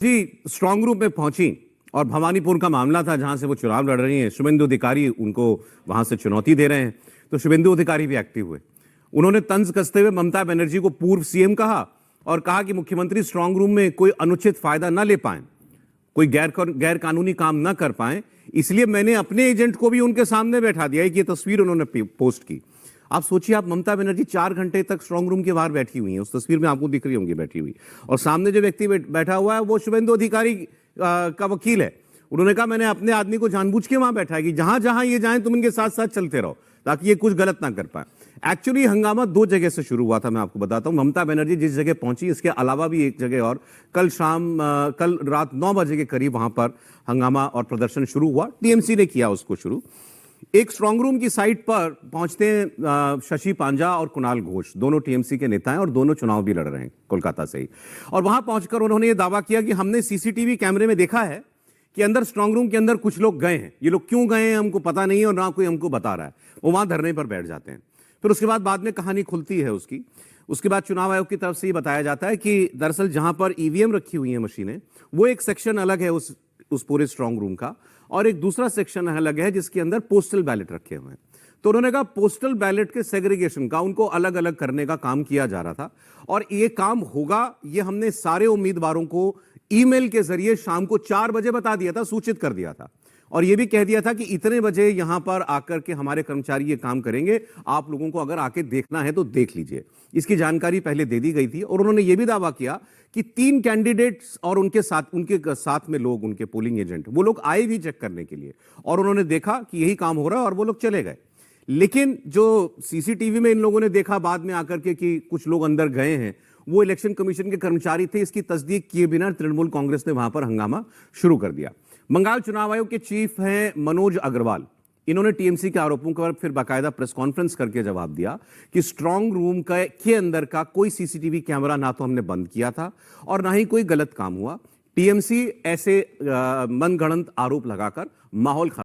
जी strong room में पहुंची और भवानीपुर का मामला था जहां से वो चुनाव लड़ रही हैं। शुभेंदु अधिकारी उनको वहां से चुनौती दे रहे हैं, तो शुभेंदु अधिकारी भी एक्टिव हुए। उन्होंने तंज कसते हुए ममता बनर्जी को पूर्व सीएम कहा और कहा कि मुख्यमंत्री स्ट्रांग रूम में कोई अनुचित फायदा न ले पाए, कोई गैर कानूनी काम न कर पाए, इसलिए मैंने अपने एजेंट को भी उनके सामने बैठा दिया। एक ये तस्वीर उन्होंने पोस्ट की। आप सोचिए, आप ममता बनर्जी 4 घंटे तक स्ट्रांग रूम के बाहर बैठी हुई हैं। उस तस्वीर में आपको दिख रही होंगी बैठी हुई, और सामने जो व्यक्ति बैठा हुआ है वो शुभेंदु अधिकारी का वकील है। उन्होंने कहा मैंने अपने आदमी को जानबूझ के वहां बैठा है कि जहां जहां ये जाएं तुम इनके साथ साथ चलते रहो ताकि ये कुछ गलत ना कर पाए। एक्चुअली हंगामा 2 जगह से शुरू हुआ था, मैं आपको बताता हूं। ममता बनर्जी जिस जगह पहुंची, इसके अलावा भी एक जगह और कल रात 9 बजे के करीब वहां पर हंगामा और प्रदर्शन शुरू हुआ। टीएमसी ने किया उसको शुरू। एक स्ट्रांग रूम की साइट पर पहुंचते हैं शशि पांजा और कुणाल घोष, दोनों टीएमसी के नेता हैं और दोनों चुनाव भी लड़ रहे हैं कोलकाता से ही। और वहां पहुंचकर उन्होंने ये दावा किया कि हमने सीसीटीवी कैमरे में देखा है कि अंदर स्ट्रांग रूम के अंदर कुछ लोग गए हैं। ये लोग क्यों गए हैं हमको पता नहीं है और ना कोई हमको बता रहा है। वो वहां धरने पर बैठ जाते हैं। फिर उसके बाद में कहानी खुलती है उसकी। उसके बाद चुनाव आयोग की तरफ से ये बताया जाता है कि दरअसल जहां पर ईवीएम रखी हुई है मशीनें, वो एक सेक्शन अलग है उस पूरे स्ट्रांग रूम का, और एक दूसरा सेक्शन अलग है जिसके अंदर पोस्टल बैलेट रखे हुए हैं। तो उन्होंने कहा पोस्टल बैलेट के सेग्रीगेशन का, उनको अलग अलग करने का काम किया जा रहा था, और ये काम होगा ये हमने सारे उम्मीदवारों को ईमेल के जरिए शाम को 4 बजे बता दिया था, सूचित कर दिया था, और यह भी कह दिया था कि इतने बजे यहां पर आकर के हमारे कर्मचारी ये काम करेंगे, आप लोगों को अगर आके देखना है तो देख लीजिए। इसकी जानकारी पहले दे दी गई थी। और उन्होंने ये भी दावा किया कि 3 कैंडिडेट्स और उनके साथ में लोग, उनके पोलिंग एजेंट, वो लोग आए भी चेक करने के लिए, और उन्होंने देखा कि यही काम हो रहा है और वो लोग चले गए। लेकिन जो सीसीटीवी में इन लोगों ने देखा बाद में आकर के कि कुछ लोग अंदर गए हैं, वो इलेक्शन कमीशन के कर्मचारी थे। इसकी तस्दीक किए बिना तृणमूल कांग्रेस ने वहां पर हंगामा शुरू कर दिया। बंगाल चुनाव आयोग के चीफ हैं मनोज अग्रवाल। इन्होंने टीएमसी के आरोपों पर फिर बाकायदा प्रेस कॉन्फ्रेंस करके जवाब दिया कि स्ट्रांग रूम के अंदर का कोई सीसीटीवी कैमरा ना तो हमने बंद किया था और ना ही कोई गलत काम हुआ। टीएमसी ऐसे मनगढ़ंत आरोप लगाकर माहौल